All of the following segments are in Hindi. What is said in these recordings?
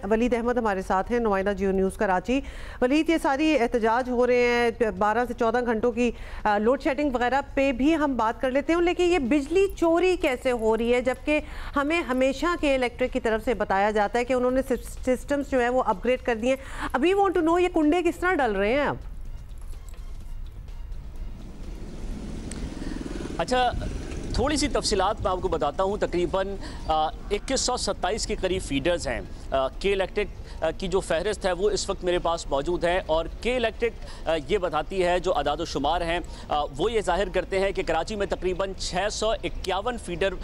वलीद अहमद हमारे साथ हैं, नुमाइंदा जियो न्यूज़ कराची। वलीद, ये सारी एहतजाज हो रहे हैं, 12 से 14 घंटों की लोड शेडिंग वगैरह पे भी हम बात कर लेते हैं, लेकिन ये बिजली चोरी कैसे हो रही है, जबकि हमें हमेशा के इलेक्ट्रिक की तरफ से बताया जाता है कि उन्होंने सिस्टम्स जो है वो अपग्रेड कर दिए। अभी वांट टू नो ये कुंडे किस तरह डल रहे हैं अब? अच्छा, थोड़ी सी तफसीलात मैं आपको बताता हूँ। तकरीबन 2127 के करीब फीडर्स हैं। के इलेक्ट्रिक की जो फहरिस्त है वो इस वक्त मेरे पास मौजूद है, और के इलेक्ट्रिक ये बताती है, जो अदाद शुमार हैं वो ये जाहिर करते हैं कि कराची में तकरीबन 651 फीडर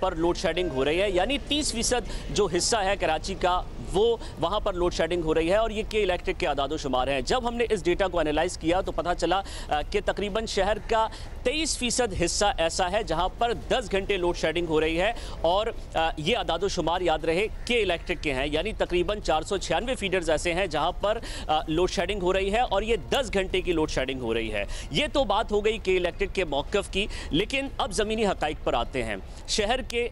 पर लोड शेडिंग हो रही है, यानी 30% जो हिस्सा है कराची का वो वहाँ पर लोड शेडिंग हो रही है, और ये के इलेक्ट्रिक के अदाद शुमार हैं। जब हमने इस डेटा को एनालाइज़ किया तो पता चला कि तकरीबन शहर का 23% हिस्सा ऐसा है जहाँ पर 10 घंटे लोड शेडिंग हो रही है, और ये अदाद शुमार याद रहे के इलेक्ट्रिक के हैं, यानी तकरीबन 496 फीडर्स ऐसे हैं जहाँ पर लोड शेडिंग हो रही है, और ये 10 घंटे की लोड शेडिंग हो रही है। ये तो बात हो गई के इलेक्ट्रिक के मौक़िफ़ की, लेकिन अब ज़मीनी हक़ाइक़ पर आते हैं। शहर के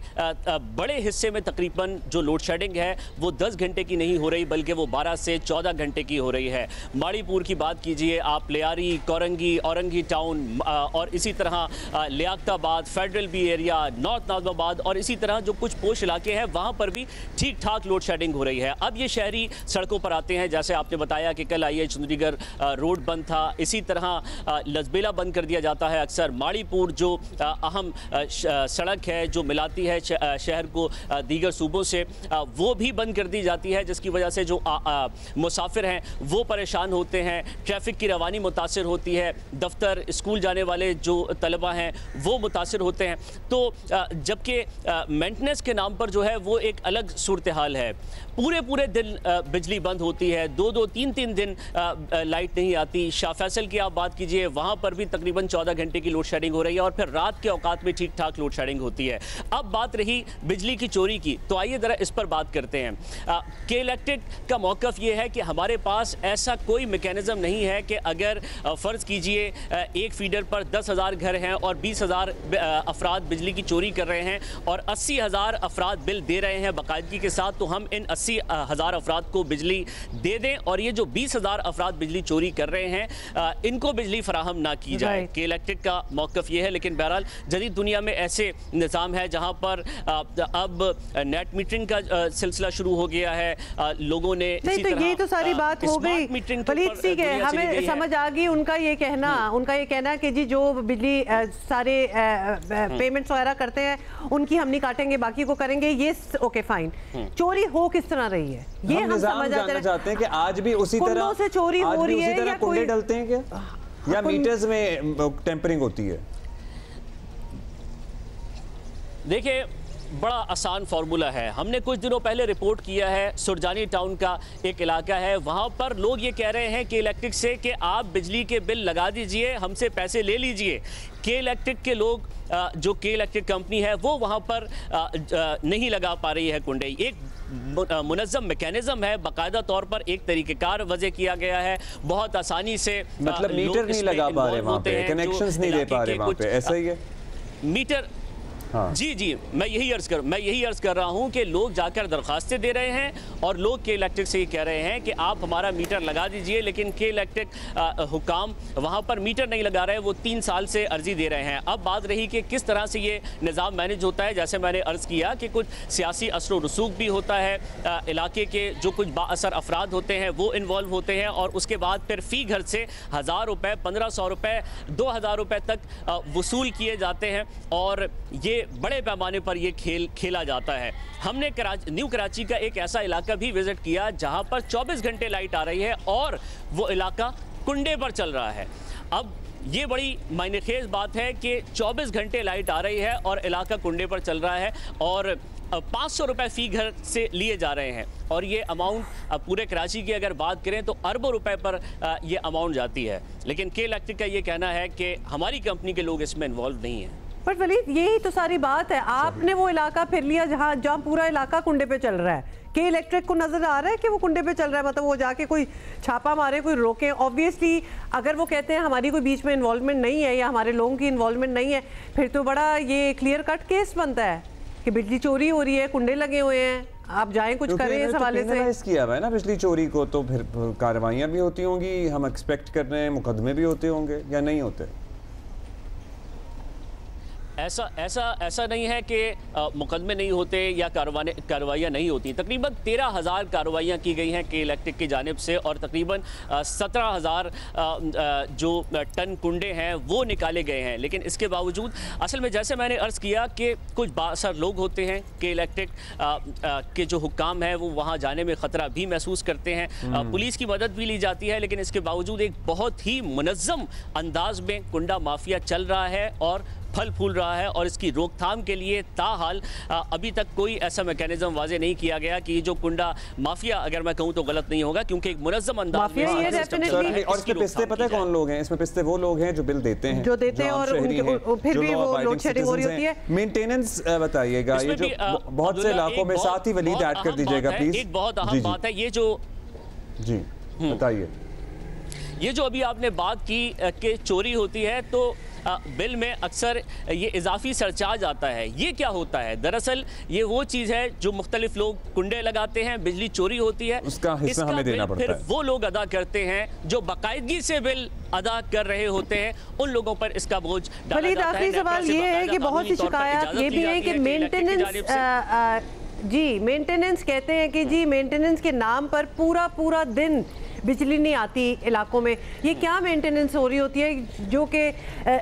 बड़े हिस्से में तकरीबन जो लोड शेडिंग है वो 10 घंटे की नहीं हो रही, बल्कि वो 12 से 14 घंटे की हो रही है। माड़ीपुर की बात कीजिए आप, लियारी, कोरंगी, औरंगी टाउन, और इसी तरह Liaquatabad, federal B area, north Nazimabad, और इसी तरह जो कुछ पोश इलाके हैं वहाँ पर भी ठीक ठाक लोड शेडिंग हो रही है। अब ये शहरी सड़कों पर आते हैं, जैसे आपने बताया कि कल IH चंडीगढ़ रोड बंद था, इसी तरह लजबेला बंद कर दिया जाता है अक्सर। माड़ीपुर जो अहम सड़क है जो मिलाती है शहर को दीगर सूबों से, वो भी बंद कर दी जाती है, जिसकी वजह से जो मुसाफिर हैं वो परेशान होते हैं, ट्रैफिक की रवानी मुतासिर होती है, दफ्तर स्कूल जाने वाले जो तलबा हैं वो मुतासिर होते हैं। तो जबकि मेंटेनेंस के नाम पर जो है वो एक अलग सूरत हाल है। पूरे दिन बिजली बंद होती है, 2-2, 3-3 दिन लाइट नहीं आती। शाह फैसल की आप बात कीजिए, वहाँ पर भी तकरीबन 14 घंटे की लोड शेडिंग हो रही है, और फिर रात के औकात में ठीक ठाक लोड शेडिंग होती है। अब बात रही बिजली की चोरी की, तो आइए ज़रा इस पर बात करते हैं। के इलेक्ट्रिक का मौक़िफ़ ये है कि हमारे पास ऐसा कोई मैकेनिज़्म नहीं है कि अगर फ़र्ज़ कीजिए एक फीडर पर 10,000 घर हैं और 20,000 अफराद बिजली की चोरी कर रहे हैं, और 80,000 अफराद बिल दे रहे हैं बाकायदगी के साथ, तो हम इन 80,000 अफराद को बिजली दे दें, और ये जो 20,000 अफराद बिजली चोरी कर रहे हैं इनको बिजली फराहम ना की जाए। के इलेक्ट्रिक का मौक़िफ़ ये है, लेकिन बहरहाल जदीद दुनिया में ऐसे निज़ाम है जहाँ पर अब नेट मीटरिंग का सिलसिला शुरू हो गया है। लोगों ने नहीं, तो ये तो सारी बात हो गई, वलीद ठीक है, हमें समझ आ गई उनका ये कहना कि जी जो बिजली सारे पेमेंट्स वगैरह करते हैं उनकी हम नहीं काटेंगे, बाकी को करेंगे, ये ओके फाइन। चोरी हो किस तरह रही है ये हम समझ चाहते हैं कि आज भी उसी तरह से चोरी हो रही है, या कुंडे डलते हैं क्या, या मीटर्स में टेम्परिंग होती है? देखिए, बड़ा आसान फार्मूला है। हमने कुछ दिनों पहले रिपोर्ट किया है, सुरजानी टाउन का एक इलाका है, वहाँ पर लोग ये कह रहे हैं कि इलेक्ट्रिक से कि आप बिजली के बिल लगा दीजिए, हमसे पैसे ले लीजिए। के इलेक्ट्रिक के लोग, जो के इलेक्ट्रिक कंपनी है वो वहाँ पर नहीं लगा पा रही है कुंडे। एक मुनज़्ज़म मैकेनिज़्म है, बाकायदा तौर पर एक तरीक़ेकार वज़े किया गया है, बहुत आसानी से, मतलब मीटर नहीं लगा पा रहे वहाँ पे, कनेक्शंस नहीं दे पा रहे वहाँ पे, ऐसा ही है मीटर। हाँ। जी, मैं यही अर्ज़ कर रहा हूँ कि लोग जाकर दरख्वास्तें दे रहे हैं, और लोग के इलेक्ट्रिक से ये कह रहे हैं कि आप हमारा मीटर लगा दीजिए, लेकिन के इलेक्ट्रिक हुकाम वहाँ पर मीटर नहीं लगा रहे, वो 3 साल से अर्जी दे रहे हैं। अब बात रही कि किस तरह से ये निज़ाम मैनेज होता है। जैसे मैंने अर्ज़ किया कि कुछ सियासी असर रसूख भी होता है, इलाके के जो कुछ बाअसर अफराद होते हैं वो इन्वॉल्व होते हैं, और उसके बाद फिर फ़ी घर से 1000 रुपये, 1500 रुपये, 2000 रुपये तक वसूल किए जाते हैं, और ये बड़े पैमाने पर ये खेल खेला जाता है। हमने न्यू कराची का एक ऐसा इलाका भी विज़िट किया जहां पर 24 घंटे लाइट आ रही है, और वो इलाका कुंडे पर चल रहा है। अब ये बड़ी मायनेखेज़ बात है कि 24 घंटे लाइट आ रही है और इलाका कुंडे पर चल रहा है, और 500 रुपये फ़ी घर से लिए जा रहे हैं, और ये अमाउंट पूरे कराची की अगर बात करें तो अरबों रुपए पर ये अमाउंट जाती है। लेकिन के इलेक्ट्रिक का ये कहना है कि हमारी कंपनी के लोग इसमें इन्वॉल्व नहीं हैं। पर वलीद, यही तो सारी बात है, आपने वो इलाका फिर लिया जहाँ पूरा इलाका कुंडे पे चल रहा है। के इलेक्ट्रिक को नजर आ रहा है कि वो कुंडे पे चल रहा है, मतलब वो जाके कोई छापा मारे, कोई रोके? ऑब्वियसली अगर वो कहते हैं हमारी कोई बीच में इन्वॉल्वमेंट नहीं है या हमारे लोगों की इन्वॉल्वमेंट नहीं है, फिर तो बड़ा ये क्लियर कट केस बनता है कि बिजली चोरी हो रही है, कुंडे लगे हुए हैं, आप जाएं कुछ करें इस हवाले से। किया हुआ है ना बिजली चोरी को, तो फिर कार्रवाइयां भी होती होंगी, हम एक्सपेक्ट कर रहे हैं मुकदमे भी होते होंगे या नहीं होते? ऐसा नहीं है कि मुकदमे नहीं होते या कार्रवाइयाँ नहीं होती। तकरीबन 13,000 कार्रवाइयाँ की गई हैं के इलेक्ट्रिक की जानिब से और तकरीबन 17,000 जो टन कुंडे हैं वो निकाले गए हैं। लेकिन इसके बावजूद असल में जैसे मैंने अर्ज़ किया कि कुछ बाअसर लोग होते हैं के इलेक्ट्रिक के जो हुक्काम हैं वो वहाँ जाने में ख़तरा भी महसूस करते हैं। पुलिस की मदद भी ली जाती है, लेकिन इसके बावजूद एक बहुत ही मुनज़्ज़म अंदाज में कुंडा माफिया चल रहा है और फल फूल रहा है। और इसकी रोकथाम के लिए ताहाल अभी तक कोई ऐसा मैकेनिज्म वाजे नहीं किया गया कि जो कुंडा माफिया, अगर मैं कहूँ तो गलत नहीं होगा क्योंकि एक मुनज़्ज़म अंदाज में। और इसमें पिस्ते पता है कौन लोग हैं? इसमें पिस्ते वो लोग हैं जो बिल देते हैं, जो देते हैं और फिर भी वो लोड शेडिंग हो रही होती है। मेंटेनेंस बताइएगा, ये जो बहुत से इलाकों में, साथ ही वलीद ऐड कर दीजिएगा प्लीज। एक बहुत अहम बात है ये जो, जी बताइए, ये जो अभी आपने बात की कि चोरी होती है, तो बिल में अक्सर ये इजाफी सरचार्ज आता है। ये क्या होता है? दरअसल ये वो चीज़ है जो मुख्तलिफ लोग कुंडे लगाते हैं, बिजली चोरी होती है, उसका हिस्सा हमें देना पड़ता है। फिर वो लोग अदा करते हैं जो बाकायदगी से बिल अदा कर रहे होते हैं, उन लोगों पर इसका बोझ डाला जाता है। आखिरी सवाल ये है कि बहुत सी शिकायत ये भी है कि मेंटेनेंस कहते हैं कि जी मेंटेनेंस के नाम पर पूरा दिन बिजली नहीं आती इलाकों में। ये क्या मेंटेनेंस हो रही होती है जो कि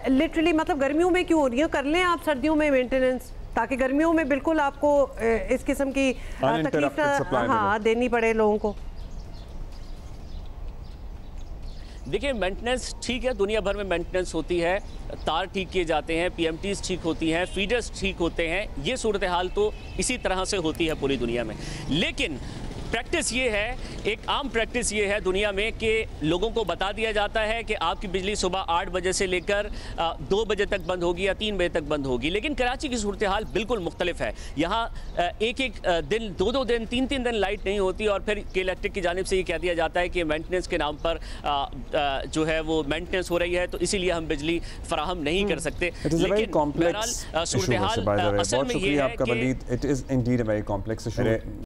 लिटरली, मतलब गर्मियों में क्यों हो रही है? कर लें आप सर्दियों में मेंटेनेंस, ताकि गर्मियों में बिल्कुल आपको इस किस्म की तकलीफ देनी पड़े लोगों को। देखिए, मेंटेनेंस ठीक है, दुनिया भर में मेंटेनेंस होती है, तार ठीक किए जाते हैं, पीएमटीज ठीक होती हैं, फीडर्स ठीक होते हैं। ये सूरत हाल तो इसी तरह से होती है पूरी दुनिया में। लेकिन प्रैक्टिस ये है, एक आम प्रैक्टिस ये है दुनिया में कि लोगों को बता दिया जाता है कि आपकी बिजली सुबह 8 बजे से लेकर 2 बजे तक बंद होगी या 3 बजे तक बंद होगी। लेकिन कराची की सूरत हाल बिल्कुल मुख्तलिफ है। यहाँ एक दिन, 2 दिन, 3 दिन लाइट नहीं होती और फिर के इलेक्ट्रिक की जानिब से ये कह दिया जाता है कि मेंटेनेंस के नाम पर जो है वो मेंटेनेंस हो रही है, तो इसीलिए हम बिजली फराहम नहीं कर सकते। लेकिन बहरहाल सूरत हाल असल में ये है कि